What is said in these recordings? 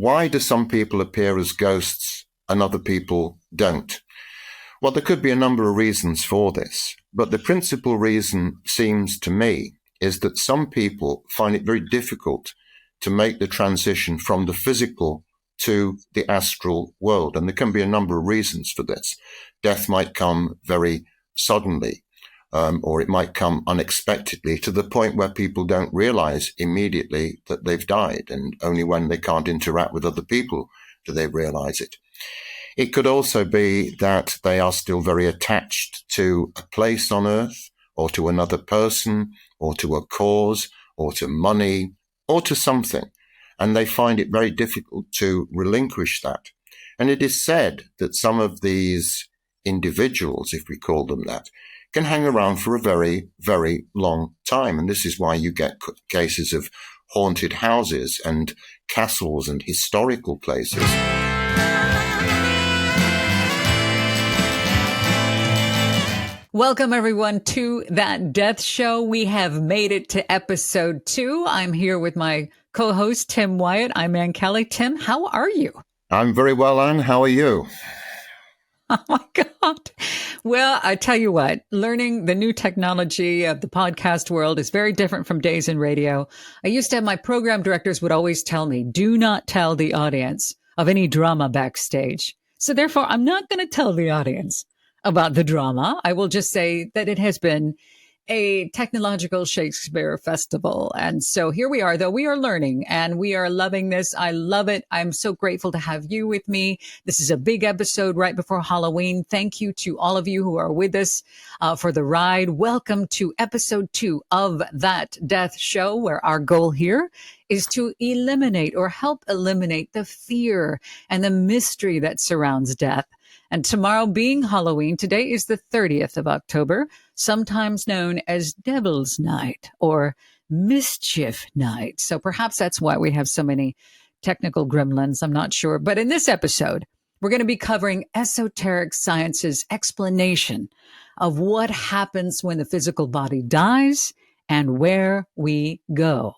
why do some people appear as ghosts and other people don't? Well, there could be a number of reasons for this, but the principal reason seems to me is that some people find it very difficult to make the transition from the physical to the astral world. And there can be a number of reasons for this. Death might come very suddenly, or it might come unexpectedly to the point where people don't realize immediately that they've died. And only when they can't interact with other people do they realize it. It could also be that they are still very attached to a place on earth, or to another person, or to a cause, or to money, or to something. And they find it very difficult to relinquish that. And it is said that some of these individuals, if we call them that, can hang around for a very, very long time. And this is why you get cases of haunted houses and castles and historical places. Welcome, everyone, to That Death Show. We have made it to episode 2. I'm here with my co-host, Tim Wyatt. I'm Ann Kelly. Tim, how are you? I'm very well, Ann. How are you? Oh, my God. Well, I tell you what, learning the new technology of the podcast world is very different from days in radio. I used to have my program directors would always tell me, do not tell the audience of any drama backstage. So therefore, I'm not going to tell the audience about the drama. I will just say that it has been a technological Shakespeare festival. And so here we are, though we are learning and we are loving this. I love it. I'm so grateful to have you with me. This is a big episode right before Halloween. Thank you to all of you who are with us for the ride. Welcome to episode 2 of That Death Show, where our goal here is to eliminate or help eliminate the fear and the mystery that surrounds death. And tomorrow being Halloween, today is the 30th of October, sometimes known as Devil's Night or Mischief Night. So perhaps that's why we have so many technical gremlins. I'm not sure. But in this episode, we're going to be covering esoteric science's explanation of what happens when the physical body dies and where we go.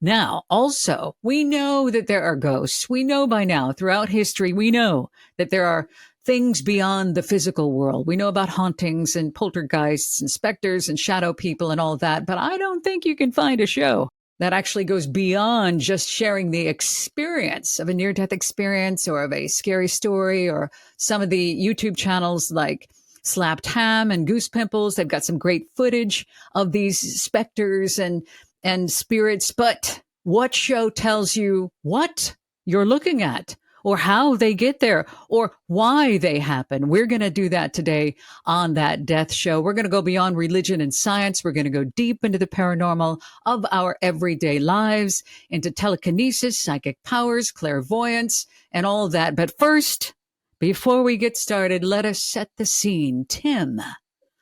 Now, also, we know that there are ghosts. We know by now, throughout history, we know that there are things beyond the physical world. We know about hauntings and poltergeists and specters and shadow people and all that, but I don't think you can find a show that actually goes beyond just sharing the experience of a near-death experience or of a scary story, or some of the YouTube channels like Slapped Ham and Goose Pimples. They've got some great footage of these specters and spirits, but what show tells you what you're looking at, or how they get there, or why they happen? We're going to do that today on That Death Show. We're going to go beyond religion and science. We're going to go deep into the paranormal of our everyday lives, into telekinesis, psychic powers, clairvoyance, and all of that. But first, before we get started, let us set the scene. Tim,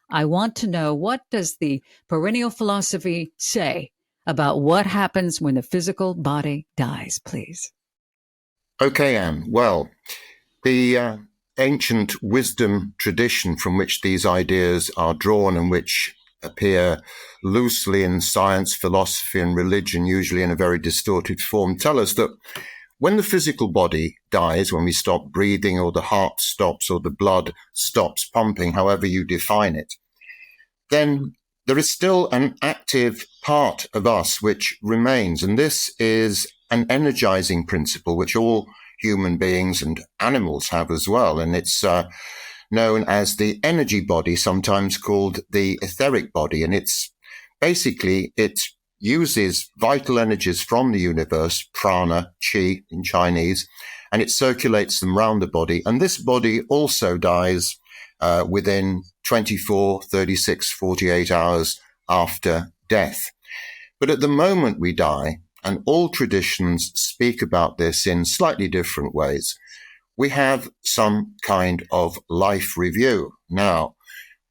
I want to know, what does the perennial philosophy say about what happens when the physical body dies, please? Okay, Anne. Well, the ancient wisdom tradition from which these ideas are drawn and which appear loosely in science, philosophy, and religion, usually in a very distorted form, tell us that when the physical body dies, when we stop breathing, or the heart stops, or the blood stops pumping, however you define it, then there is still an active part of us which remains. And this is an energizing principle which all human beings and animals have as well. And it's known as the energy body, sometimes called the etheric body. And it's basically, it uses vital energies from the universe, prana, chi in Chinese, and it circulates them around the body. And this body also dies within 24, 36, 48 hours after death. But at the moment we die, and all traditions speak about this in slightly different ways, we have some kind of life review. Now,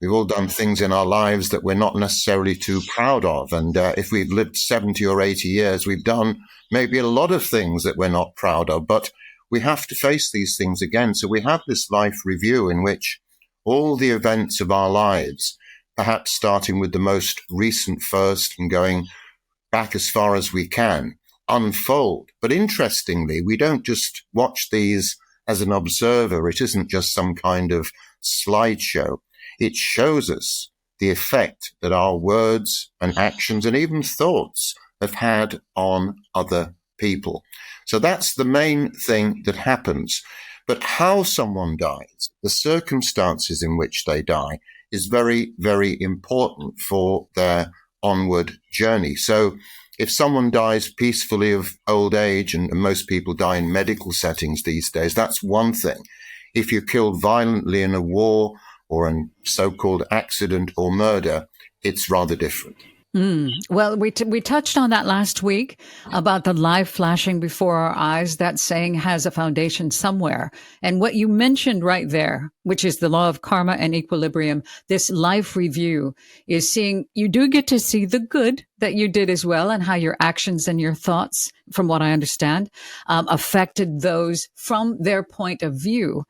we've all done things in our lives that we're not necessarily too proud of. And if we've lived 70 or 80 years, we've done maybe a lot of things that we're not proud of, but we have to face these things again. So we have this life review in which all the events of our lives, perhaps starting with the most recent first and going back as far as we can, unfold. But interestingly, we don't just watch these as an observer. It isn't just some kind of slideshow. It shows us the effect that our words and actions and even thoughts have had on other people. So that's the main thing that happens. But how someone dies, the circumstances in which they die, is very, very important for their onward journey. So if someone dies peacefully of old age, and most people die in medical settings these days, that's one thing. If you're killed violently in a war or a so-called accident or murder, it's rather different. Well, we touched on that last week about the life flashing before our eyes. That saying has a foundation somewhere. And what you mentioned right there, which is the law of karma and equilibrium, this life review is seeing, you do get to see the good that you did as well, and how your actions and your thoughts, from what I understand, affected those from their point of view.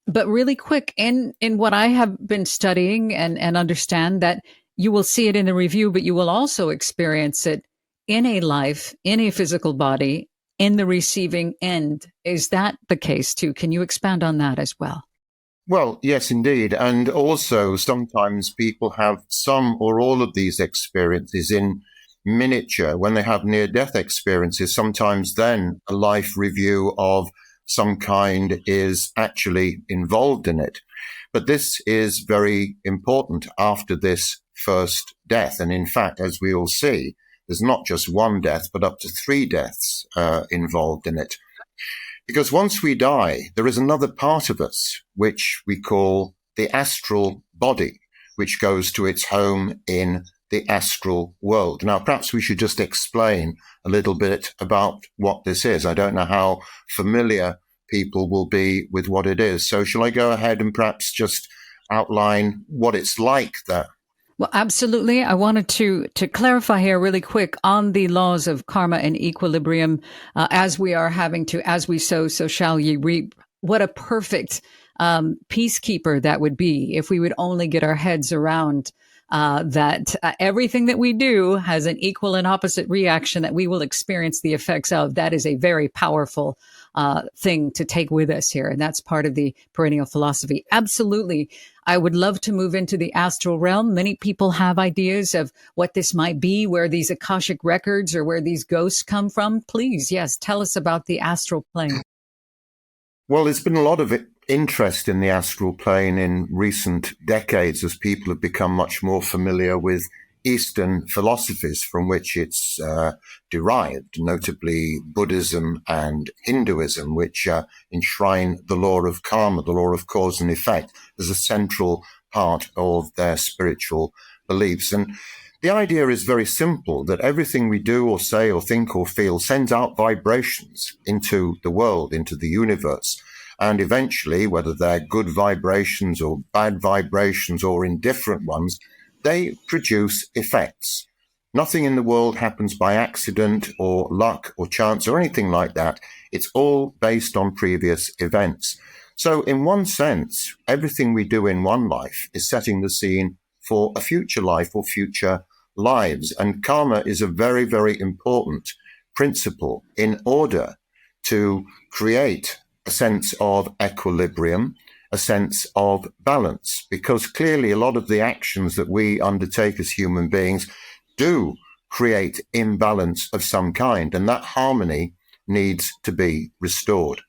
But really quick, in what I have been studying and understand, that you will see it in the review, but you will also experience it in a life, in a physical body, in the receiving end. Is that the case too? Can you expand on that as well? Well, yes, indeed. And also sometimes people have some or all of these experiences in miniature. When they have near-death experiences, sometimes then a life review of some kind is actually involved in it. But this is very important after this first death. And in fact, as we all see, there's not just one death, but up to 3 deaths involved in it. Because once we die, there is another part of us, which we call the astral body, which goes to its home in the astral world. Now, perhaps we should just explain a little bit about what this is. I don't know how familiar people will be with what it is. So shall I go ahead and perhaps just outline what it's like there? Well, absolutely. I wanted to clarify here really quick on the laws of karma and equilibrium. As we are having to, as we sow, so shall ye reap. What a perfect peacekeeper that would be if we would only get our heads around that everything that we do has an equal and opposite reaction that we will experience the effects of. That is a very powerful thing to take with us here. And that's part of the perennial philosophy. Absolutely. I would love to move into the astral realm. Many people have ideas of what this might be, where these Akashic records or where these ghosts come from. Please, yes, tell us about the astral plane. Well, there's been a lot of interest in the astral plane in recent decades as people have become much more familiar with Eastern philosophies from which it's derived, notably Buddhism and Hinduism, which enshrine the law of karma, the law of cause and effect, as a central part of their spiritual beliefs. And the idea is very simple, that everything we do or say or think or feel sends out vibrations into the world, into the universe. And eventually, whether they're good vibrations or bad vibrations or indifferent ones, they produce effects. Nothing in the world happens by accident or luck or chance or anything like that. It's all based on previous events. So in one sense, everything we do in one life is setting the scene for a future life or future lives. And karma is a very, very important principle in order to create a sense of equilibrium, a sense of balance, because clearly a lot of the actions that we undertake as human beings do create imbalance of some kind, and that harmony needs to be restored.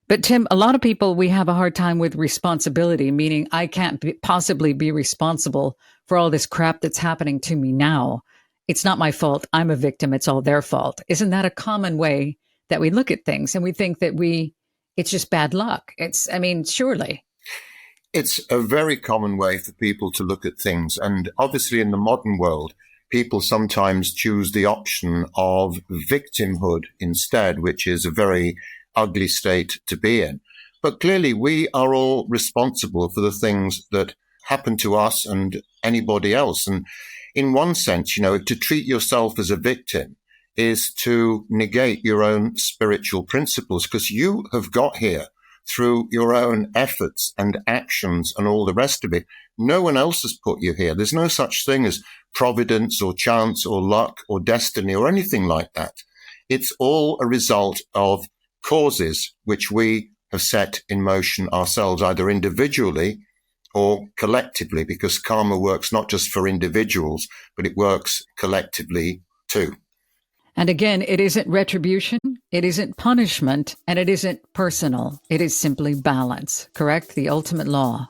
But Tim, a lot of people, we have a hard time with responsibility, meaning I can't possibly be responsible for all this crap that's happening to me now. It's not my fault. I'm a victim. It's all their fault. Isn't that a common way that we look at things? And we think that it's just bad luck. Surely. It's a very common way for people to look at things. And obviously in the modern world, people sometimes choose the option of victimhood instead, which is a very ugly state to be in. But clearly we are all responsible for the things that happen to us and anybody else. And in one sense, to treat yourself as a victim is to negate your own spiritual principles, because you have got here through your own efforts and actions and all the rest of it. No one else has put you here. There's no such thing as providence or chance or luck or destiny or anything like that. It's all a result of causes which we have set in motion ourselves, either individually or collectively, because karma works not just for individuals, but it works collectively too. And again, it isn't retribution, it isn't punishment, and it isn't personal. It is simply balance, correct? The ultimate law.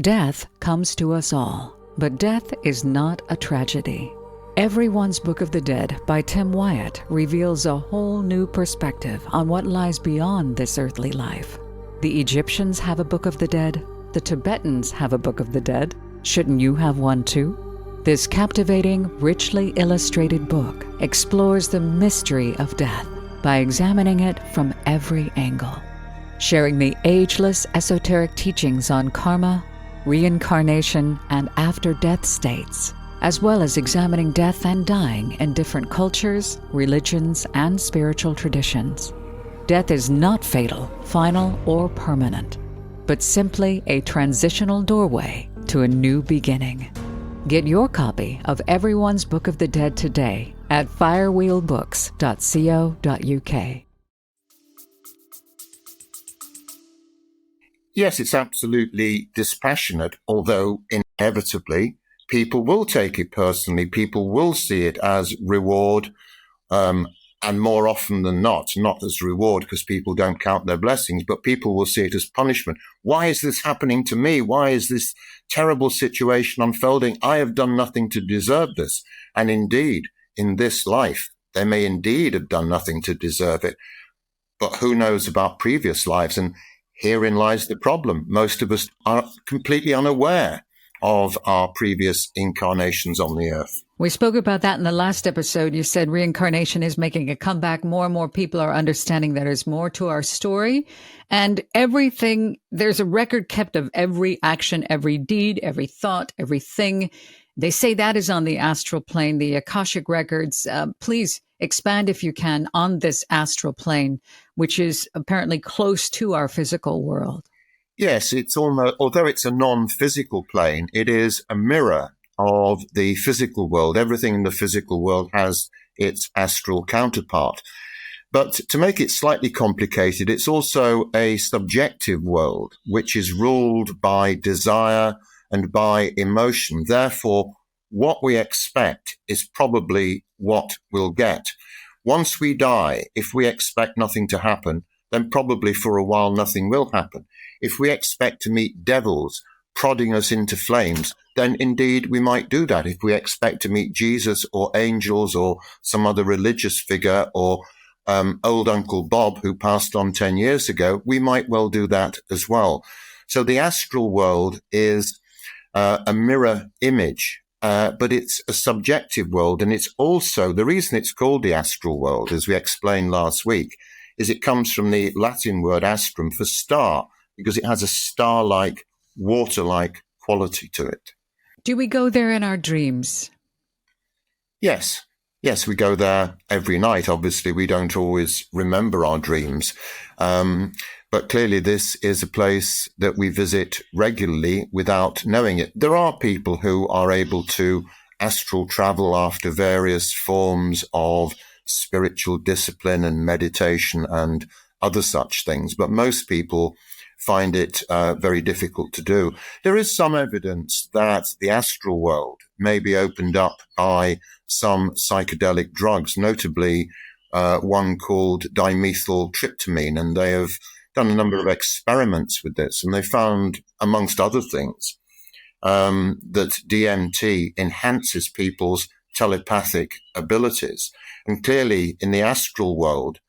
Death comes to us all, but death is not a tragedy. Everyone's Book of the Dead by Tim Wyatt reveals a whole new perspective on what lies beyond this earthly life. The Egyptians have a Book of the Dead. The Tibetans have a Book of the Dead. Shouldn't you have one too? This captivating, richly illustrated book explores the mystery of death by examining it from every angle, sharing the ageless esoteric teachings on karma, reincarnation, and after-death states, as well as examining death and dying in different cultures, religions, and spiritual traditions. Death is not fatal, final, or permanent, but simply a transitional doorway to a new beginning. Get your copy of Everyone's Book of the Dead today at firewheelbooks.co.uk. Yes, it's absolutely dispassionate, although inevitably people will take it personally. People will see it as reward, and more often than not as reward, because people don't count their blessings, but people will see it as punishment. Why is this happening to me? Why is this terrible situation unfolding? I have done nothing to deserve this. And indeed, in this life, they may indeed have done nothing to deserve it. But who knows about previous lives? And herein lies the problem. Most of us are completely unaware of our previous incarnations on the earth. We spoke about that in the last episode. You said reincarnation is making a comeback. More and more people are understanding that there's more to our story. And everything, there's a record kept of every action, every deed, every thought, everything. They say that is on the astral plane, the Akashic records. Please expand, if you can, on this astral plane, which is apparently close to our physical world. Yes, it's almost, although it's a non-physical plane, it is a mirror of the physical world. Everything in the physical world has its astral counterpart. But to make it slightly complicated, it's also a subjective world, which is ruled by desire and by emotion. Therefore, what we expect is probably what we'll get. Once we die, if we expect nothing to happen, then probably for a while nothing will happen. If we expect to meet devils prodding us into flames, then indeed we might do that. If we expect to meet Jesus or angels or some other religious figure or old Uncle Bob who passed on 10 years ago, we might well do that as well. So the astral world is a mirror image, but it's a subjective world. And it's also, the reason it's called the astral world, as we explained last week, is it comes from the Latin word astrum for star, because it has a star-like, water-like quality to it. Do we go there in our dreams? Yes. Yes, we go there every night. Obviously, we don't always remember our dreams. But clearly, this is a place that we visit regularly without knowing it. There are people who are able to astral travel after various forms of spiritual discipline and meditation and other such things. But most people find it very difficult to do. There is some evidence that the astral world may be opened up by some psychedelic drugs, notably one called dimethyltryptamine, and they have done a number of experiments with this, and they found, amongst other things, that DMT enhances people's telepathic abilities. And clearly, in the astral world,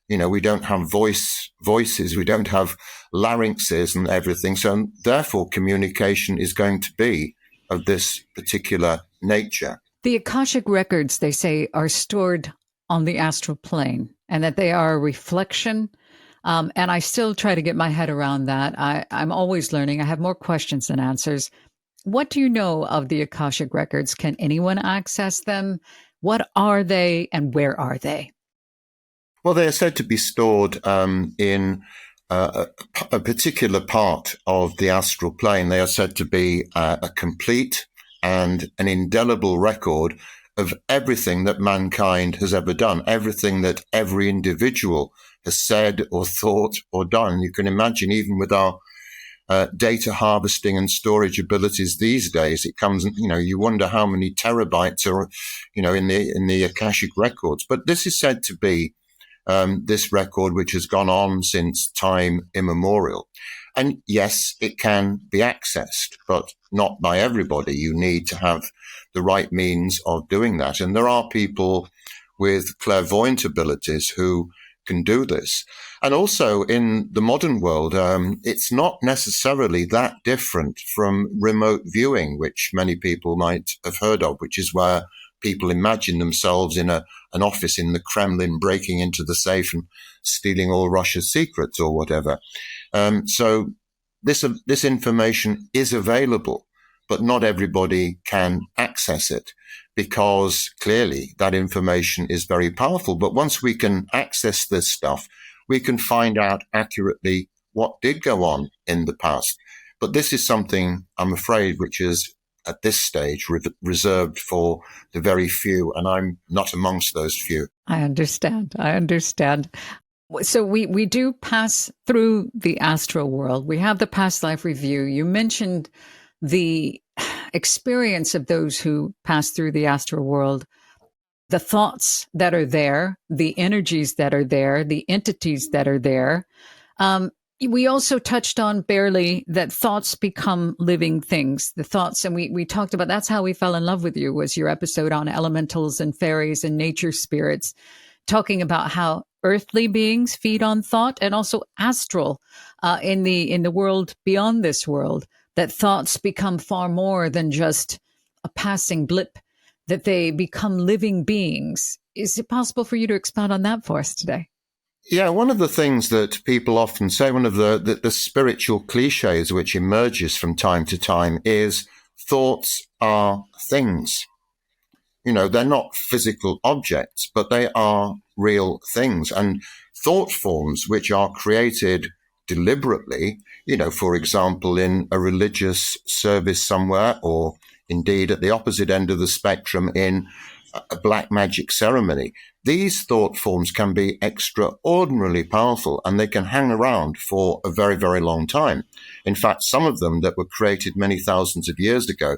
you know, we don't have voices, we don't have larynxes and everything. So therefore, communication is going to be of this particular nature. The Akashic records, they say, are stored on the astral plane and that they are a reflection. And I still try to get my head around that. I'm always learning. I have more questions than answers. What do you know of the Akashic records? Can anyone access them? What are they and where are they? Well, they are said to be stored in a particular part of the astral plane. They are said to be a complete and an indelible record of everything that mankind has ever done, everything that every individual has said or thought or done. You can imagine, even with our data harvesting and storage abilities these days, it comes, you wonder how many terabytes are, in the Akashic records. But this is said to be this record which has gone on since time immemorial. And yes, it can be accessed, but not by everybody. You need to have the right means of doing that. And there are people with clairvoyant abilities who can do this. And also in the modern world, it's not necessarily that different from remote viewing, which many people might have heard of, which is where people imagine themselves in an office in the Kremlin, breaking into the safe and stealing all Russia's secrets or whatever. So this information is available, but not everybody can access it, because clearly that information is very powerful. But once we can access this stuff, we can find out accurately what did go on in the past. But this is something, I'm afraid, which is at this stage reserved for the very few, and I'm not amongst those few. I understand. So we do pass through the astral world. We have the past life review. You mentioned the experience of those who pass through the astral world, the thoughts that are there, the energies that are there, the entities that are there. We also touched on barely that thoughts become living things. The thoughts, and we talked about, that's how we fell in love with you, was your episode on elementals and fairies and nature spirits, talking about how earthly beings feed on thought, and also astral in the world beyond this world, that thoughts become far more than just a passing blip, that they become living beings. Is it possible for you to expound on that for us today? Yeah, one of the things that people often say, one of the spiritual cliches which emerges from time to time, is thoughts are things. They're not physical objects, but they are real things. And thought forms which are created deliberately, for example, in a religious service somewhere, or indeed at the opposite end of the spectrum in a black magic ceremony. These thought forms can be extraordinarily powerful, and they can hang around for a very, very long time. In fact, some of them that were created many thousands of years ago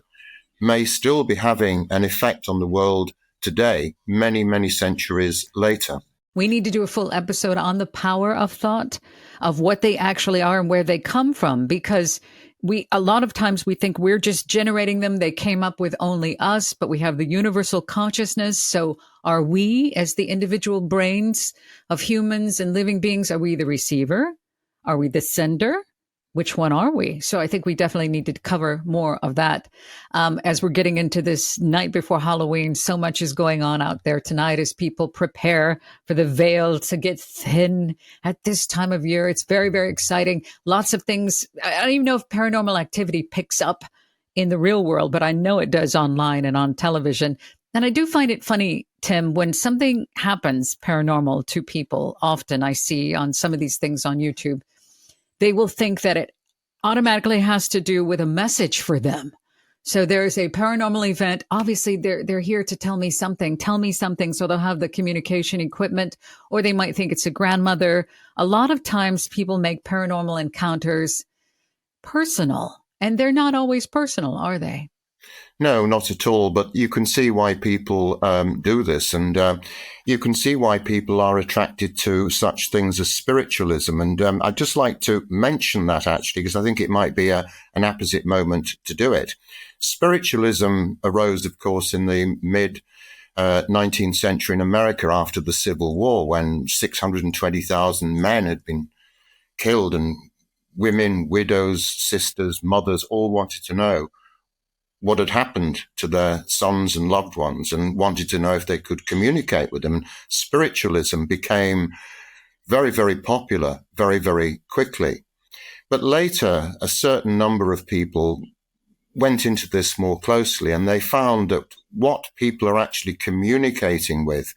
may still be having an effect on the world today, many, many centuries later. We need to do a full episode on the power of thought, of what they actually are and where they come from, because a lot of times we think we're just generating them. They came up with only us, but we have the universal consciousness. So are we, as the individual brains of humans and living beings, are we the receiver? Are we the sender? Which one are we? So I think we definitely need to cover more of that. As we're getting into this night before Halloween, so much is going on out there tonight as people prepare for the veil to get thin at this time of year. It's very, very exciting. Lots of things. I don't even know if paranormal activity picks up in the real world, but I know it does online and on television. And I do find it funny, Tim, when something happens paranormal to people, often I see on some of these things on YouTube, they will think that it automatically has to do with a message for them. So there's a paranormal event. Obviously, they're here to tell me something. So they'll have the communication equipment, or they might think it's a grandmother. A lot of times people make paranormal encounters personal, and they're not always personal, are they? No, not at all. But you can see why people do this. And you can see why people are attracted to such things as spiritualism. And I'd just like to mention that, actually, because I think it might be an apposite moment to do it. Spiritualism arose, of course, in the mid 19th century in America after the Civil War, when 620,000 men had been killed, and women, widows, sisters, mothers all wanted to know what had happened to their sons and loved ones, and wanted to know if they could communicate with them. And spiritualism became very, very popular very, very quickly. But later, a certain number of people went into this more closely, and they found that what people are actually communicating with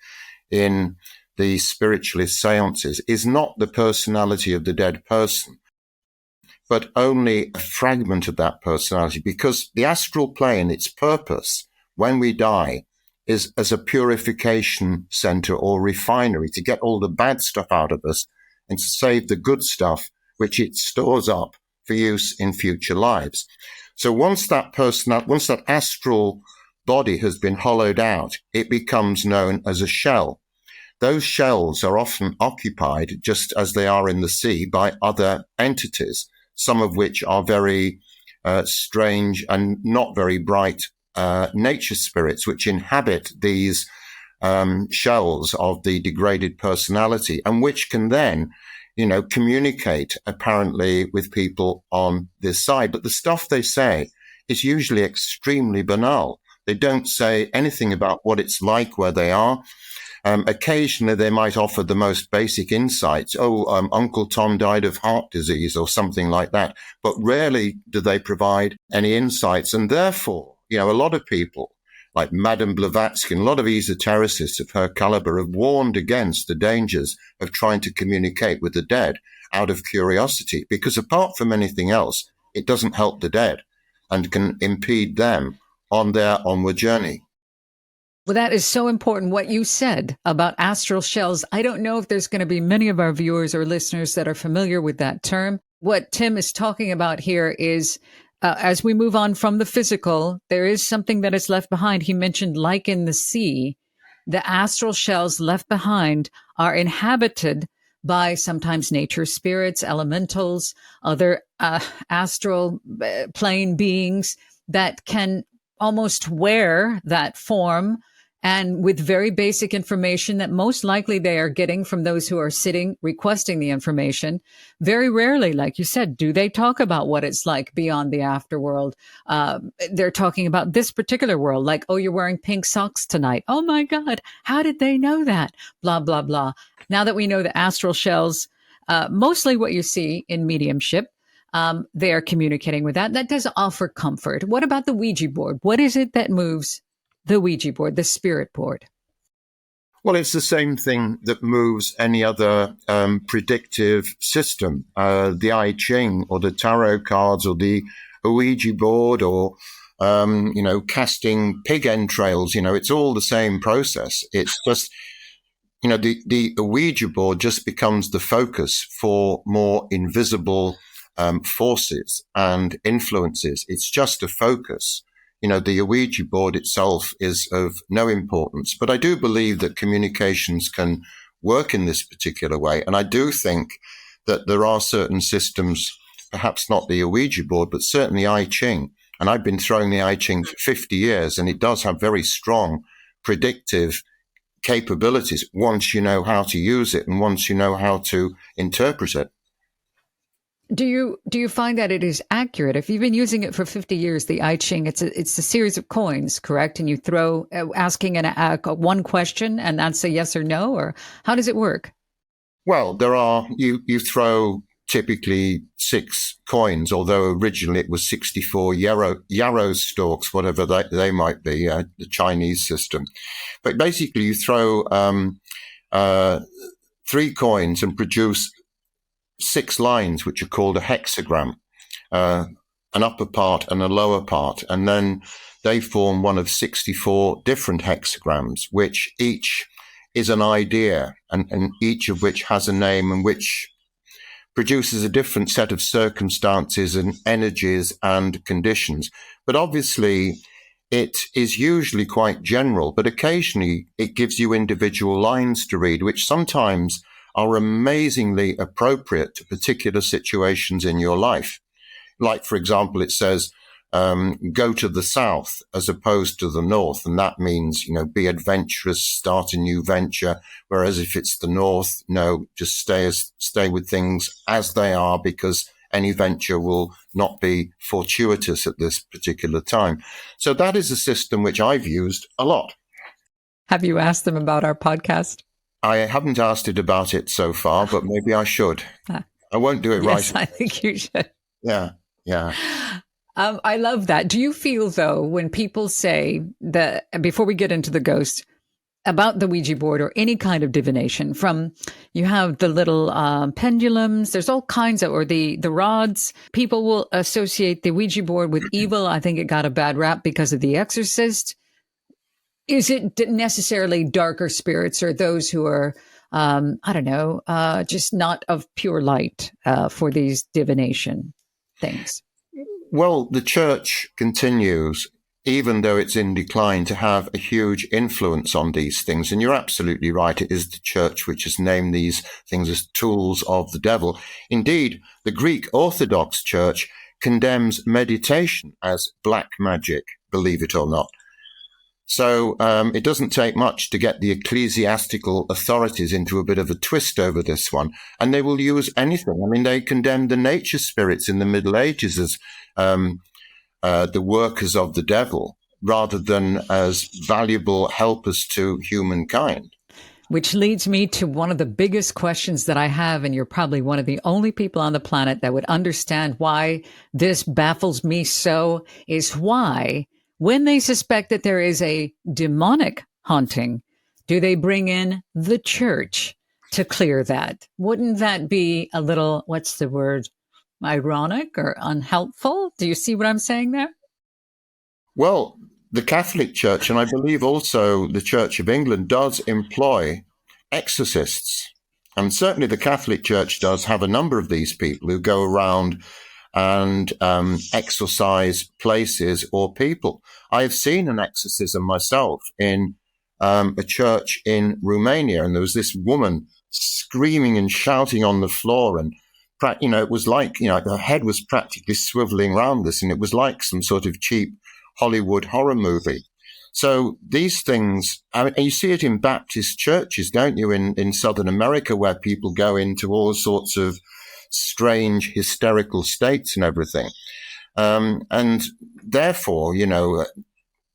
in the spiritualist seances is not the personality of the dead person. but only a fragment of that personality, because the astral plane, its purpose when we die is as a purification center or refinery to get all the bad stuff out of us and to save the good stuff, which it stores up for use in future lives. So once that astral body has been hollowed out, it becomes known as a shell. Those shells are often occupied, just as they are in the sea, by other entities, some of which are very strange and not very bright nature spirits, which inhabit these shells of the degraded personality, and which can then, communicate apparently with people on this side. But the stuff they say is usually extremely banal. They don't say anything about what it's like where they are. Occasionally, they might offer the most basic insights. Uncle Tom died of heart disease or something like that. But rarely do they provide any insights. And therefore, a lot of people, like Madame Blavatsky and a lot of esotericists of her caliber, have warned against the dangers of trying to communicate with the dead out of curiosity, because apart from anything else, it doesn't help the dead and can impede them on their onward journey. Well, that is so important, what you said about astral shells. I don't know if there's going to be many of our viewers or listeners that are familiar with that term. What Tim is talking about here is, as we move on from the physical, there is something that is left behind. He mentioned, like in the sea, the astral shells left behind are inhabited by sometimes nature spirits, elementals, other astral plane beings that can almost wear that form, and with very basic information that most likely they are getting from those who are sitting requesting the information. Very rarely, like you said, do they talk about what it's like beyond the afterworld. They're talking about this particular world, like, oh, you're wearing pink socks tonight. Oh my God, how did they know that? Blah, blah, blah. Now that we know the astral shells, mostly what you see in mediumship, they are communicating with that. That does offer comfort. What about the Ouija board? What is it that moves the Ouija board, the spirit board? Well, it's the same thing that moves any other predictive system. The I Ching or the tarot cards or the Ouija board or, casting pig entrails, it's all the same process. It's just, the Ouija board just becomes the focus for more invisible forces and influences. It's just a focus. The Ouija board itself is of no importance, but I do believe that communications can work in this particular way. And I do think that there are certain systems, perhaps not the Ouija board, but certainly I Ching. And I've been throwing the I Ching for 50 years, and it does have very strong predictive capabilities once you know how to use it and once you know how to interpret it. Do you find that it is accurate? If you've been using it for 50 years, the I Ching, it's a series of coins, correct? And you throw asking one question, and that's a yes or no, or how does it work? Well, you throw typically 6 coins, although originally it was 64 yarrow stalks, whatever they might be, the Chinese system. But basically, you throw 3 coins and produce 6 lines, which are called a hexagram, an upper part and a lower part. And then they form one of 64 different hexagrams, which each is an idea and each of which has a name and which produces a different set of circumstances and energies and conditions. But obviously, it is usually quite general, but occasionally it gives you individual lines to read, which sometimes are amazingly appropriate to particular situations in your life. Like, for example, it says, go to the south as opposed to the north. And that means, be adventurous, start a new venture. Whereas if it's the north, no, just stay with things as they are, because any venture will not be fortuitous at this particular time. So that is a system which I've used a lot. Have you asked them about our podcast? I haven't asked it about it so far, but maybe I should. I won't do it right. Yes, I think you should. Yeah. I love that. Do you feel, though, when people say that, before we get into the ghost, about the Ouija board or any kind of divination. From you have the little pendulums, there's all kinds of, or the rods. People will associate the Ouija board with evil. I think it got a bad rap because of The Exorcist. Is it necessarily darker spirits or those who are, I don't know, just not of pure light for these divination things? Well, the church continues, even though it's in decline, to have a huge influence on these things. And you're absolutely right. It is the church which has named these things as tools of the devil. Indeed, the Greek Orthodox Church condemns meditation as black magic, believe it or not. So it doesn't take much to get the ecclesiastical authorities into a bit of a twist over this one. And they will use anything. I mean, they condemned the nature spirits in the Middle Ages as the workers of the devil, rather than as valuable helpers to humankind. Which leads me to one of the biggest questions that I have, and you're probably one of the only people on the planet that would understand why this baffles me so, is why, when they suspect that there is a demonic haunting, do they bring in the church to clear that? Wouldn't that be a little, what's the word, ironic or unhelpful? Do you see what I'm saying there? Well, the Catholic Church, and I believe also the Church of England, does employ exorcists. And certainly the Catholic Church does have a number of these people who go around and exorcise places or people. I have seen an exorcism myself in a church in Romania, and there was this woman screaming and shouting on the floor, and it was like, her head was practically swiveling around this, and it was like some sort of cheap Hollywood horror movie. So these things, and you see it in Baptist churches, don't you, in Southern America, where people go into all sorts of strange hysterical states and everything. And therefore,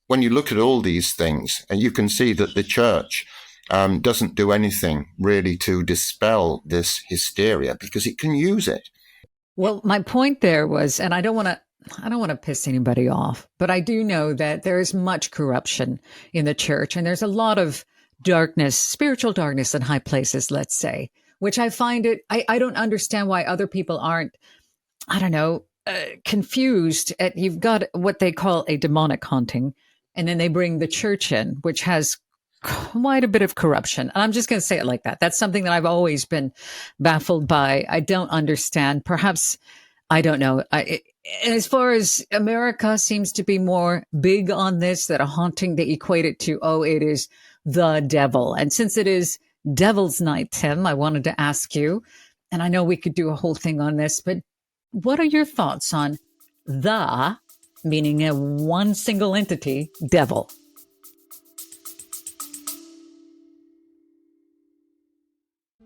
when you look at all these things, and you can see that the church doesn't do anything really to dispel this hysteria, because it can use it. Well, my point there was, and I don't want to piss anybody off, but I do know that there is much corruption in the church, and there's a lot of darkness, spiritual darkness in high places, let's say, which I find I don't understand why other people aren't, confused at, you've got what they call a demonic haunting, and then they bring the church in, which has quite a bit of corruption. And I'm just going to say it like that. That's something that I've always been baffled by. I don't understand. Perhaps, I don't know. As far as America seems to be more big on this, that a haunting, they equate it to, it is the devil. And since it is Devil's Night, Tim, I wanted to ask you, and I know we could do a whole thing on this, but what are your thoughts on the, meaning a one single entity, devil?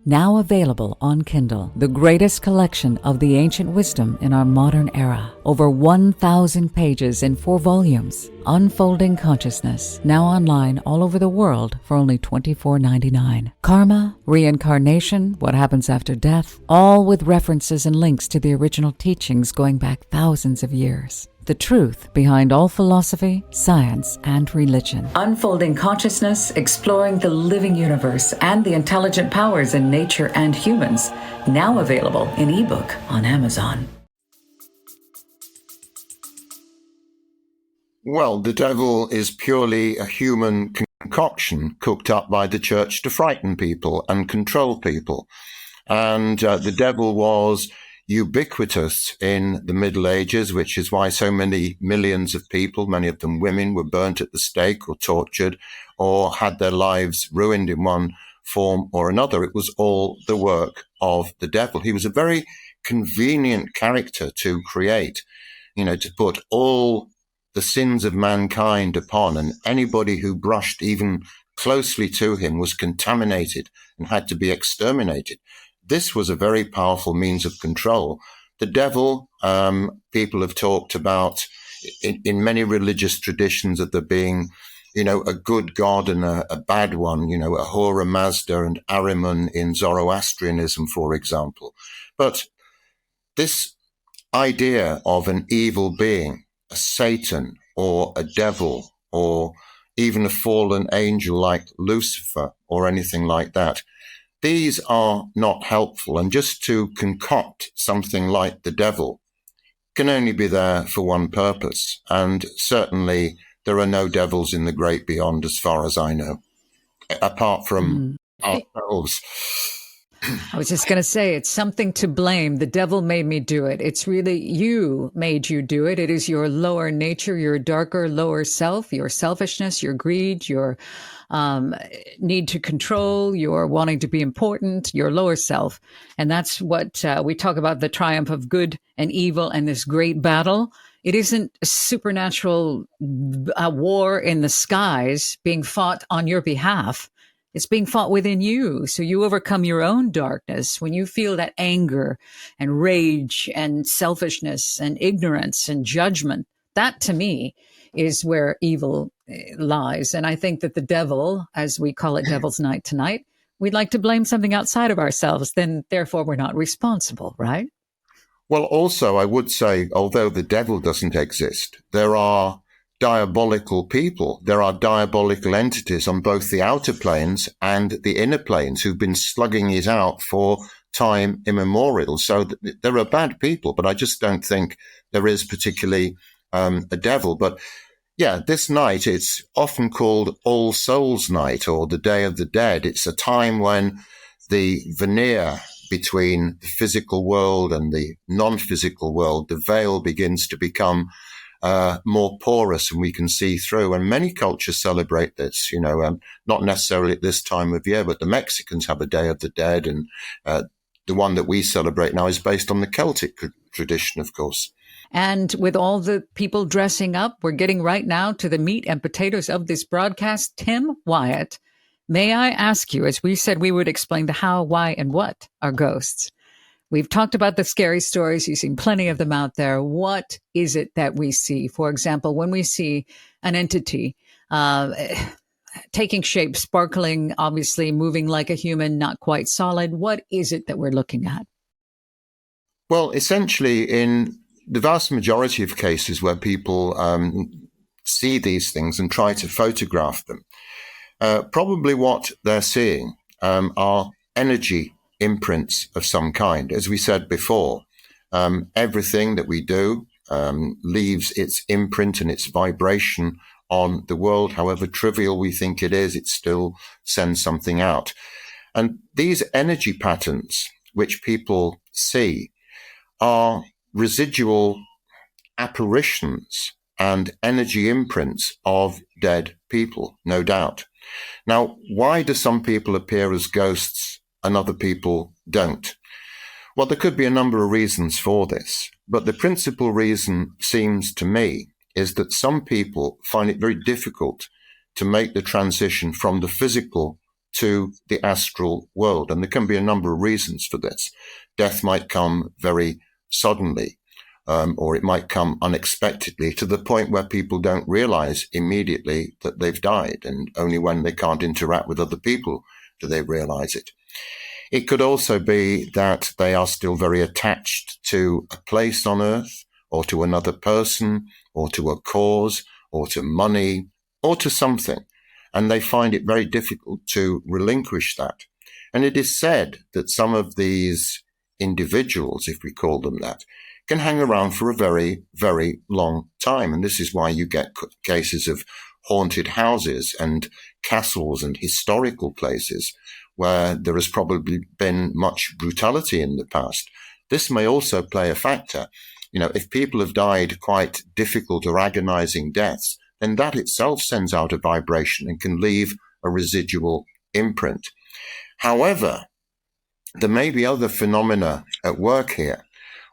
Now available on Kindle, the greatest collection of the ancient wisdom in our modern era. Over 1,000 pages in 4 volumes. Unfolding Consciousness, now online all over the world for only $24.99. Karma, reincarnation, what happens after death, all with references and links to the original teachings going back thousands of years. The truth behind all philosophy, science, and religion. Unfolding Consciousness, exploring the living universe and the intelligent powers in nature and humans. Now available in ebook on Amazon. Well, the devil is purely a human concoction cooked up by the church to frighten people and control people. And the devil was ubiquitous in the Middle Ages, which is why so many millions of people, many of them women, were burnt at the stake or tortured or had their lives ruined in one form or another. It was all the work of the devil. He was a very convenient character to create, to put all the sins of mankind upon, and anybody who brushed even closely to him was contaminated and had to be exterminated. This was a very powerful means of control. The devil, people have talked about in many religious traditions of there being, a good God and a bad one, Ahura Mazda and Ahriman in Zoroastrianism, for example. But this idea of an evil being, a Satan or a devil, or even a fallen angel like Lucifer or anything like that. These are not helpful, and just to concoct something like the devil can only be there for one purpose, and certainly there are no devils in the great beyond as far as I know, apart from ourselves. I was just going to say, it's something to blame. The devil made me do it. It's really you made you do it. It is your lower nature, your darker, lower self, your selfishness, your greed, your need to control, your wanting to be important, your lower self. And that's what we talk about, the triumph of good and evil and this great battle. It isn't a supernatural war in the skies being fought on your behalf. It's being fought within you. So you overcome your own darkness when you feel that anger and rage and selfishness and ignorance and judgment. That to me is where evil lies. And I think that the devil, as we call it Devil's Night tonight, we'd like to blame something outside of ourselves. Then therefore we're not responsible, right? Well, also, I would say, although the devil doesn't exist, there are diabolical people. There are diabolical entities on both the outer planes and the inner planes who've been slugging it out for time immemorial. So there are bad people, but I just don't think there is particularly a devil. But yeah, this night, it's often called All Souls Night or the Day of the Dead. It's a time when the veneer between the physical world and the non-physical world, the veil begins to become more porous and we can see through. And many cultures celebrate this, not necessarily at this time of year, but the Mexicans have a Day of the Dead. And the one that we celebrate now is based on the Celtic tradition, of course. And with all the people dressing up, we're getting right now to the meat and potatoes of this broadcast. Tim Wyatt, may I ask you, as we said we would explain the how, why, and what are ghosts. We've talked about the scary stories. You've seen plenty of them out there. What is it that we see? For example, when we see an entity taking shape, sparkling, obviously moving like a human, not quite solid, what is it that we're looking at? Well, essentially, in the vast majority of cases where people see these things and try to photograph them, probably what they're seeing are energy imprints of some kind. As we said before, everything that we do leaves its imprint and its vibration on the world. However trivial we think it is, it still sends something out. And these energy patterns, which people see, are residual apparitions and energy imprints of dead people, no doubt. Now, why do some people appear as ghosts and other people don't? Well, there could be a number of reasons for this, but the principal reason seems to me is that some people find it very difficult to make the transition from the physical to the astral world. And there can be a number of reasons for this. Death might come very suddenly, or it might come unexpectedly to the point where people don't realize immediately that they've died, and only when they can't interact with other people do they realize it. It could also be that they are still very attached to a place on earth, or to another person, or to a cause, or to money, or to something, and they find it very difficult to relinquish that. And it is said that some of these individuals, if we call them that, can hang around for a very, very long time. And this is why you get cases of haunted houses and castles and historical places where there has probably been much brutality in the past. This may also play a factor. If people have died quite difficult or agonizing deaths, then that itself sends out a vibration and can leave a residual imprint. However, there may be other phenomena at work here,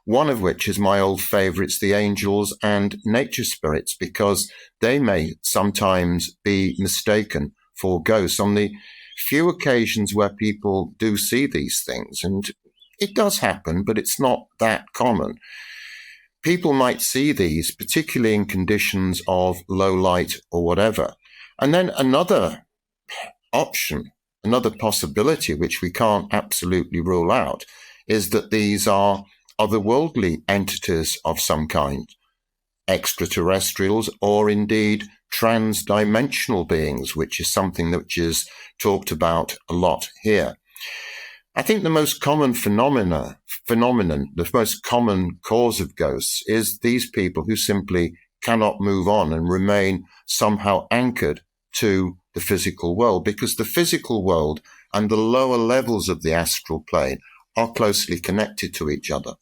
one of which is my old favorites, the angels and nature spirits, because they may sometimes be mistaken for ghosts on the few occasions where people do see these things. And it does happen, but it's not that common. People might see these, particularly in conditions of low light or whatever. And then another option, another possibility, which we can't absolutely rule out, is that these are otherworldly entities of some kind, extraterrestrials, or indeed trans-dimensional beings, which is something which is talked about a lot here. I think the most common phenomenon, the most common cause of ghosts is these people who simply cannot move on and remain somehow anchored to the physical world, because the physical world and the lower levels of the astral plane are closely connected to each other.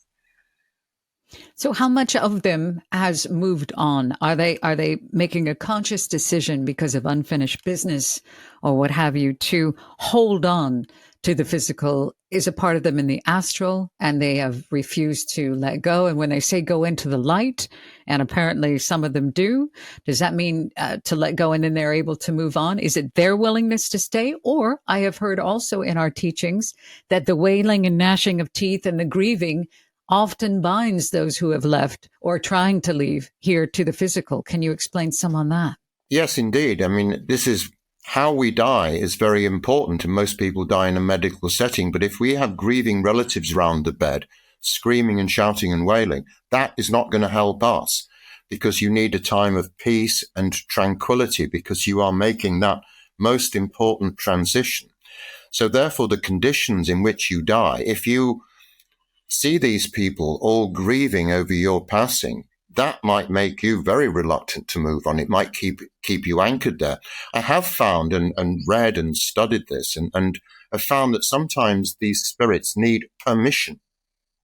So how much of them has moved on? Are they making a conscious decision because of unfinished business or what have you to hold on to the physical? Is a part of them in the astral and they have refused to let go? And when they say go into the light, and apparently some of them do, does that mean to let go and then they're able to move on? Is it their willingness to stay? Or I have heard also in our teachings that the wailing and gnashing of teeth and the grieving often binds those who have left or trying to leave here to the physical. Can you explain some on that? Yes, indeed. I mean, this is how we die is very important, and most people die in a medical setting. But if we have grieving relatives round the bed, screaming and shouting and wailing, that is not going to help us, because you need a time of peace and tranquility, because you are making that most important transition. So therefore, the conditions in which you die, if you see these people all grieving over your passing, that might make you very reluctant to move on. It might keep you anchored there. I have found and read and studied this and have found that sometimes these spirits need permission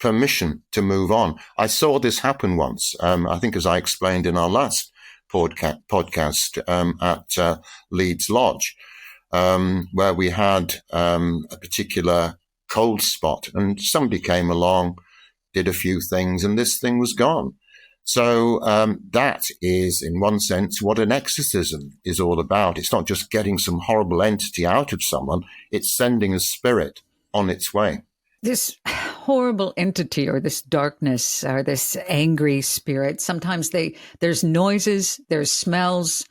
to move on. I saw this happen once, I think as I explained in our last podcast at Leeds Lodge, where we had a particular cold spot, and somebody came along, did a few things, and this thing was gone. So that is, in one sense, what an exorcism is all about. It's not just getting some horrible entity out of someone, it's sending a spirit on its way. This horrible entity or this darkness or this angry spirit, sometimes there's noises, there's smells,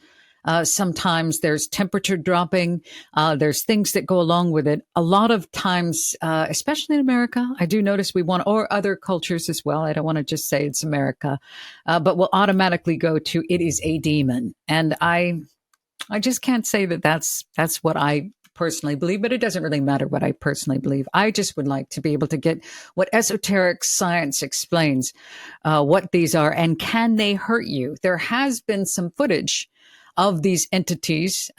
sometimes there's temperature dropping. There's things that go along with it. A lot of times, especially in America, I do notice or other cultures as well. I don't want to just say it's America, but we'll automatically go to it is a demon. And I just can't say that that's what I personally believe, but it doesn't really matter what I personally believe. I just would like to be able to get what esoteric science explains, what these are, and can they hurt you? There has been some footage of these entities.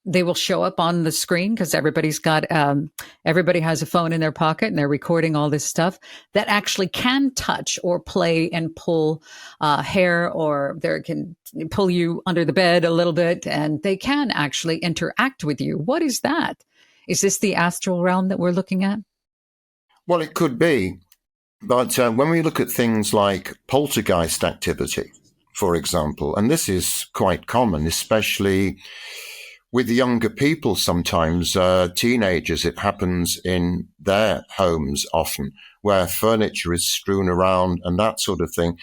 They will show up on the screen because everybody has a phone in their pocket and they're recording all this stuff that actually can touch or play and pull hair, or they can pull you under the bed a little bit, and they can actually interact with you. What is that? Is this the astral realm that we're looking at? Well, it could be. But when we look at things like poltergeist activity, for example, and this is quite common, especially with younger people sometimes, teenagers, it happens in their homes often, where furniture is strewn around and that sort of thing.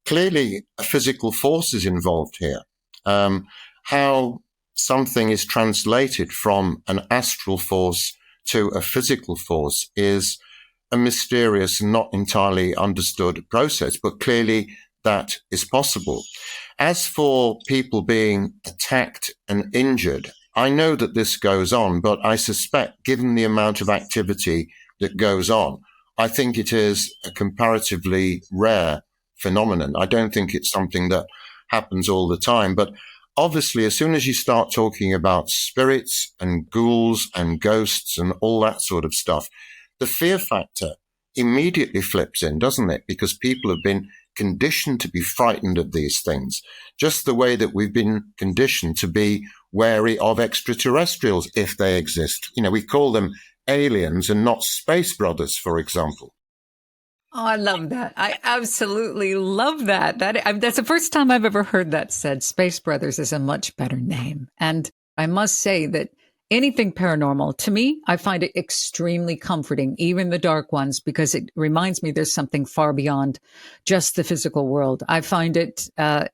Clearly, a physical force is involved here. How something is translated from an astral force to a physical force is a mysterious and not entirely understood process, but clearly that is possible. As for people being attacked and injured, I know that this goes on, but I suspect, given the amount of activity that goes on, I think it is a comparatively rare phenomenon. I don't think it's something that happens all the time. But obviously, as soon as you start talking about spirits and ghouls and ghosts and all that sort of stuff, the fear factor immediately flips in, doesn't it? Because people have been conditioned to be frightened of these things, just the way that we've been conditioned to be wary of extraterrestrials if they exist. You know, we call them aliens and not space brothers, for example. Oh, I love that. I absolutely love that. That's the first time I've ever heard that said. Space Brothers is a much better name. And I must say that anything paranormal, to me, I find it extremely comforting, even the dark ones, because it reminds me there's something far beyond just the physical world. I find it, I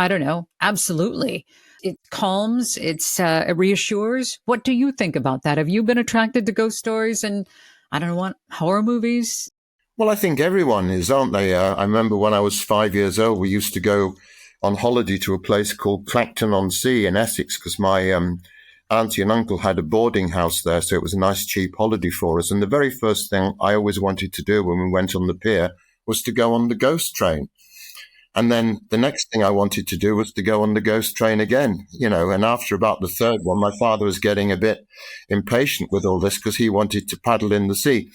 don't know, absolutely. It calms, it reassures. What do you think about that? Have you been attracted to ghost stories and, I don't know what, horror movies? Well, I think everyone is, aren't they? I remember when I was 5 years old, we used to go on holiday to a place called Clacton-on-Sea in Essex, because my auntie and uncle had a boarding house there, so it was a nice cheap holiday for us. And the very first thing I always wanted to do when we went on the pier was to go on the ghost train. And then the next thing I wanted to do was to go on the ghost train again, and after about the third one, my father was getting a bit impatient with all this because he wanted to paddle in the sea.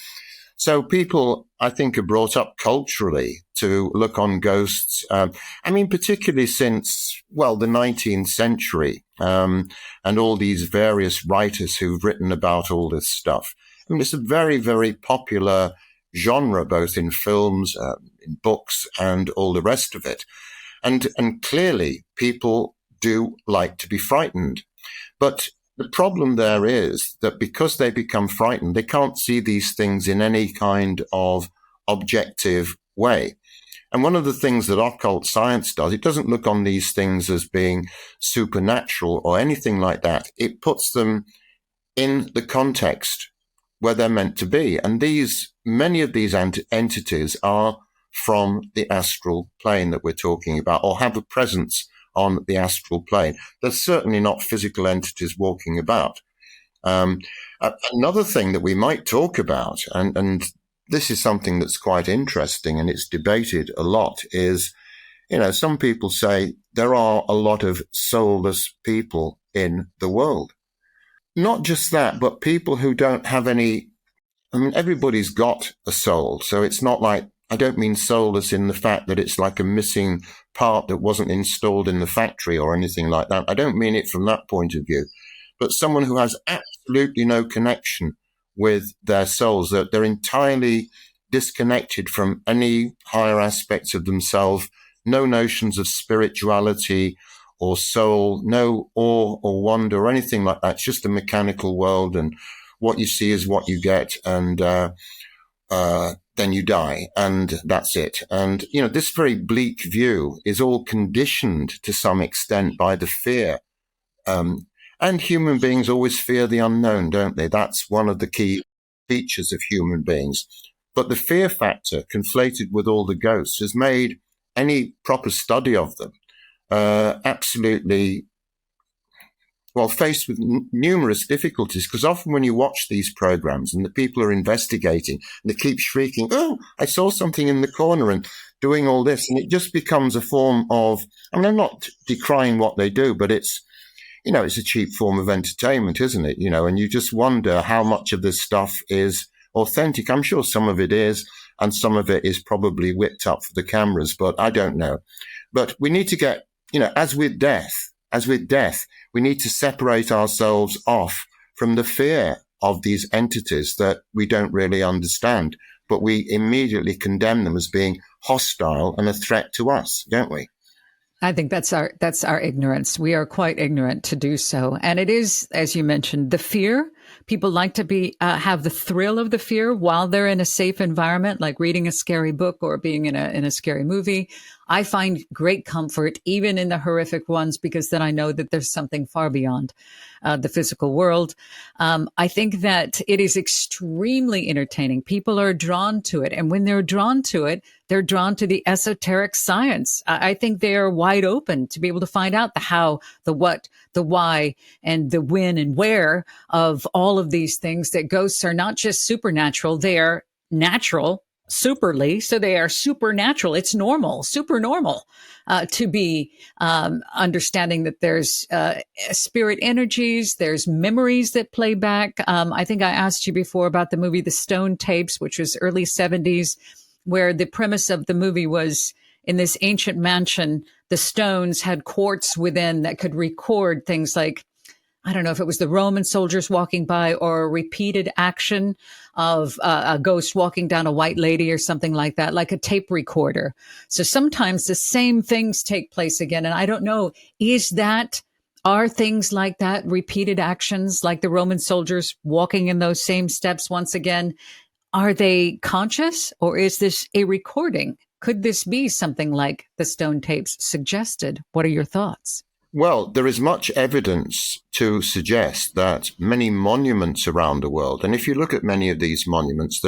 So people, I think, are brought up culturally to look on ghosts. Particularly since, the 19th century, and all these various writers who've written about all this stuff. It's a very, very popular genre, both in films, in books, and all the rest of it. And clearly people do like to be frightened. But the problem there is that because they become frightened, they can't see these things in any kind of objective way. And one of the things that occult science does, it doesn't look on these things as being supernatural or anything like that. It puts them in the context where they're meant to be. And many of these entities are from the astral plane that we're talking about, or have a presence on the astral plane. They're certainly not physical entities walking about. Another thing that we might talk about, and this is something that's quite interesting and it's debated a lot, is, some people say there are a lot of soulless people in the world. Not just that, but people who don't have any, everybody's got a soul. So it's not like, I don't mean soulless in the fact that it's like a missing part that wasn't installed in the factory or anything like that. I don't mean it from that point of view, but someone who has absolutely no connection with their souls, that they're entirely disconnected from any higher aspects of themselves, no notions of spirituality or soul, no awe or wonder or anything like that. It's just a mechanical world, and what you see is what you get, and then you die, and that's it. And, this very bleak view is all conditioned to some extent by the fear. And human beings always fear the unknown, don't they? That's one of the key features of human beings. But the fear factor conflated with all the ghosts has made any proper study of them absolutely, faced with numerous difficulties, because often when you watch these programs and the people are investigating and they keep shrieking, "Oh, I saw something in the corner," and doing all this, and it just becomes a form of, I'm not decrying what they do, but it's, it's a cheap form of entertainment, isn't it? And you just wonder how much of this stuff is authentic. I'm sure some of it is, and some of it is probably whipped up for the cameras, but I don't know. But we need to get, as with death, we need to separate ourselves off from the fear of these entities that we don't really understand, but we immediately condemn them as being hostile and a threat to us, don't we? I think that's our ignorance. We are quite ignorant to do so. And it is, as you mentioned, the fear. People like to have the thrill of the fear while they're in a safe environment, like reading a scary book or being in a scary movie. I find great comfort even in the horrific ones, because then I know that there's something far beyond the physical world. I think that it is extremely entertaining. People are drawn to it. And when they're drawn to it, they're drawn to the esoteric science. I think they are wide open to be able to find out the how, the what, the why, and the when and where of all of these things. That ghosts are not just supernatural, they are natural, superly. So they are supernatural. It's normal, super normal, to be understanding that there's spirit energies, there's memories that play back. I think I asked you before about the movie The Stone Tapes, which was early 70s, where the premise of the movie was, in this ancient mansion, the stones had quartz within that could record things like, I don't know if it was the Roman soldiers walking by, or a repeated action of a ghost walking down a white lady or something like that, like a tape recorder. So sometimes the same things take place again. And I don't know, are things like that, repeated actions like the Roman soldiers walking in those same steps once again, are they conscious, or is this a recording? Could this be something like the Stone Tapes suggested? What are your thoughts? Well, there is much evidence to suggest that many monuments around the world, and if you look at many of these monuments,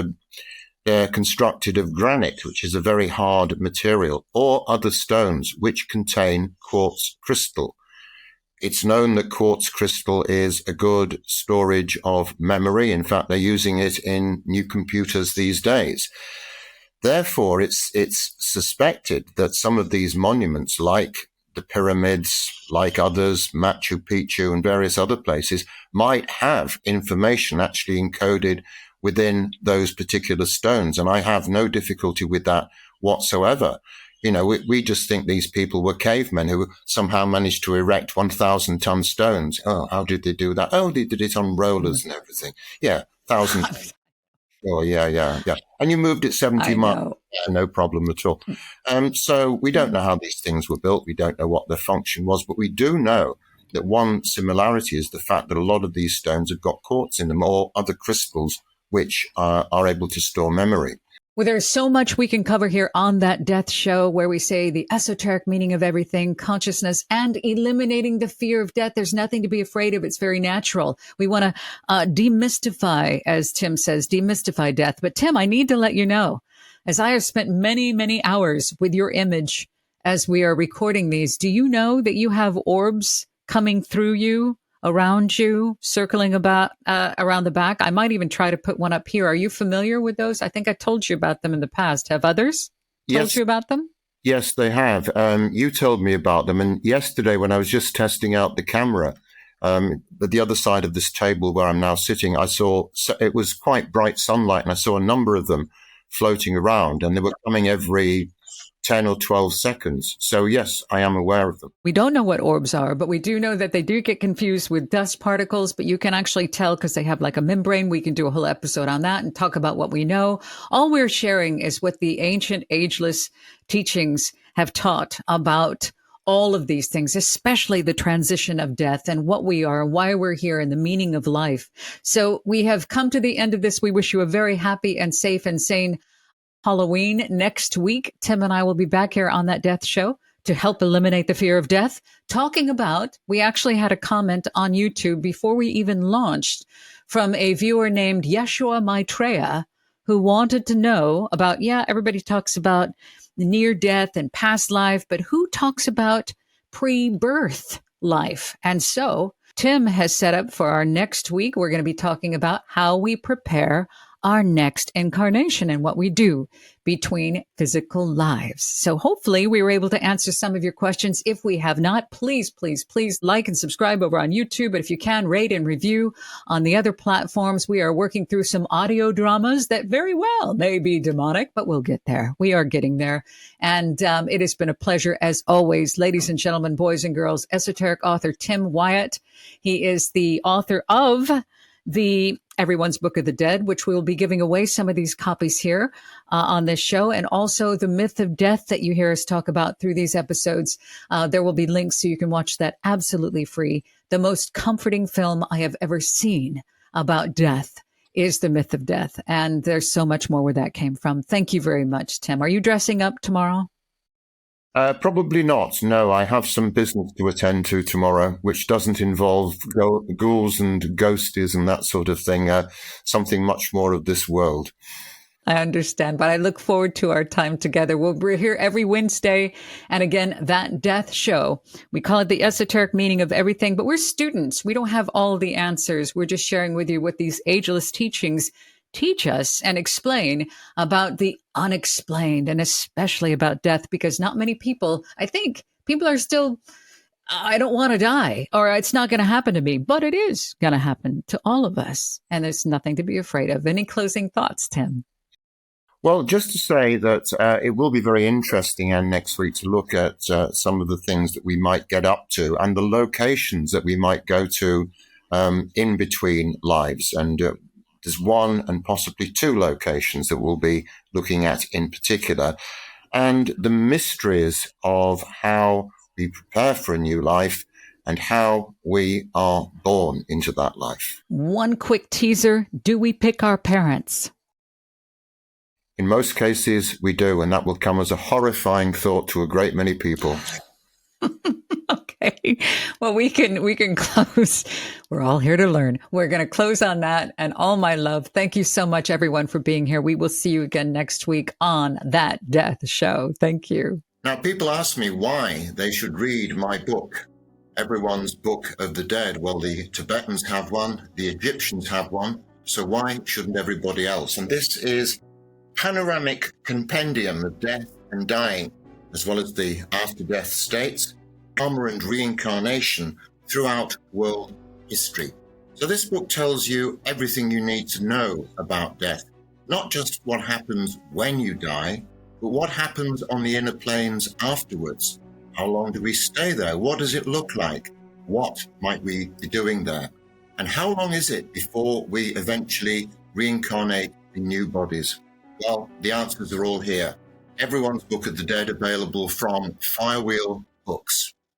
they're constructed of granite, which is a very hard material, or other stones which contain quartz crystal. It's known that quartz crystal is a good storage of memory. In fact, they're using it in new computers these days. Therefore, it's suspected that some of these monuments, like the pyramids, like others, Machu Picchu and various other places, might have information actually encoded within those particular stones. And I have no difficulty with that whatsoever. You know, we just think these people were cavemen who somehow managed to erect 1,000-ton stones. Oh, how did they do that? Oh, they did it on rollers and everything. Yeah, 1,000. Oh, yeah. And you moved it 70 miles. Yeah, no problem at all. So we don't know how these things were built. We don't know what their function was, but we do know that one similarity is the fact that a lot of these stones have got quartz in them or other crystals which are able to store memory. Well, there's so much we can cover here on That Death Show, where we say the esoteric meaning of everything, consciousness, and eliminating the fear of death. There's nothing to be afraid of. It's very natural. We want to demystify, as Tim says, demystify death. But Tim, I need to let you know, as I have spent many, many hours with your image as we are recording these, do you know that you have orbs coming through you, around you, circling about around the back? I might even try to put one up here. Are you familiar with those? I think I told you about them in the past. Have others told you about them? Yes, they have. You told me about them. And yesterday, when I was just testing out the camera, at the other side of this table where I'm now sitting, I saw it was quite bright sunlight, and I saw a number of them floating around, and they were coming every 10 or 12 seconds. So yes, I am aware of them. We don't know what orbs are, but we do know that they do get confused with dust particles, but you can actually tell because they have like a membrane. We can do a whole episode on that and talk about what we know. All we're sharing is what the ancient ageless teachings have taught about all of these things, especially the transition of death and what we are and why we're here and the meaning of life. So we have come to the end of this. We wish you a very happy and safe and sane Halloween. Next week, Tim and I will be back here on That Death Show to help eliminate the fear of death, talking about, we actually had a comment on YouTube before we even launched from a viewer named Yeshua Maitreya, who wanted to know about, everybody talks about near death and past life, but who talks about pre-birth life? And so Tim has set up for our next week, we're going to be talking about how we prepare our next incarnation and what we do between physical lives. So hopefully we were able to answer some of your questions. If we have not, please like and subscribe over on YouTube. But if you can, rate and review on the other platforms. We are working through some audio dramas that very well may be demonic, but we'll get there. We are getting there. And it has been a pleasure as always, ladies and gentlemen, boys and girls, esoteric author Tim Wyatt. He is the author of the Everyone's Book of the Dead, which we will be giving away some of these copies here on this show, and also The Myth of Death that you hear us talk about through these episodes. There will be links so you can watch that absolutely free. The most comforting film I have ever seen about death is The Myth of Death, and there's so much more where that came from. Thank you very much, Tim. Are you dressing up tomorrow? Probably not. No, I have some business to attend to tomorrow, which doesn't involve ghouls and ghosties and that sort of thing. Something much more of this world. I understand, but I look forward to our time together. We're here every Wednesday. And again, That Death Show, we call it the esoteric meaning of everything, but we're students. We don't have all the answers. We're just sharing with you what these ageless teachings teach us and explain about the unexplained, and especially about death, because not many people, I think people are still, I don't want to die, or it's not going to happen to me, but it is going to happen to all of us. And there's nothing to be afraid of. Any closing thoughts, Tim? Well, just to say that it will be very interesting and next week to look at some of the things that we might get up to and the locations that we might go to in between lives. And there's one and possibly two locations that we'll be looking at in particular, and the mysteries of how we prepare for a new life and how we are born into that life. One quick teaser. Do we pick our parents? In most cases, we do, and that will come as a horrifying thought to a great many people. Okay. Okay. Well, we can close. We're all here to learn. We're going to close on that. And all my love. Thank you so much, everyone, for being here. We will see you again next week on That Death Show. Thank you. Now, people ask me why they should read my book, Everyone's Book of the Dead. Well, the Tibetans have one, the Egyptians have one, so why shouldn't everybody else? And this is panoramic compendium of death and dying, as well as the after-death states, karma and reincarnation throughout world history. So this book tells you everything you need to know about death, not just what happens when you die, but what happens on the inner planes afterwards. How long do we stay there? What does it look like? What might we be doing there? And how long is it before we eventually reincarnate in new bodies? Well, the answers are all here. Everyone's Book of the Dead, available from Firewheel Books.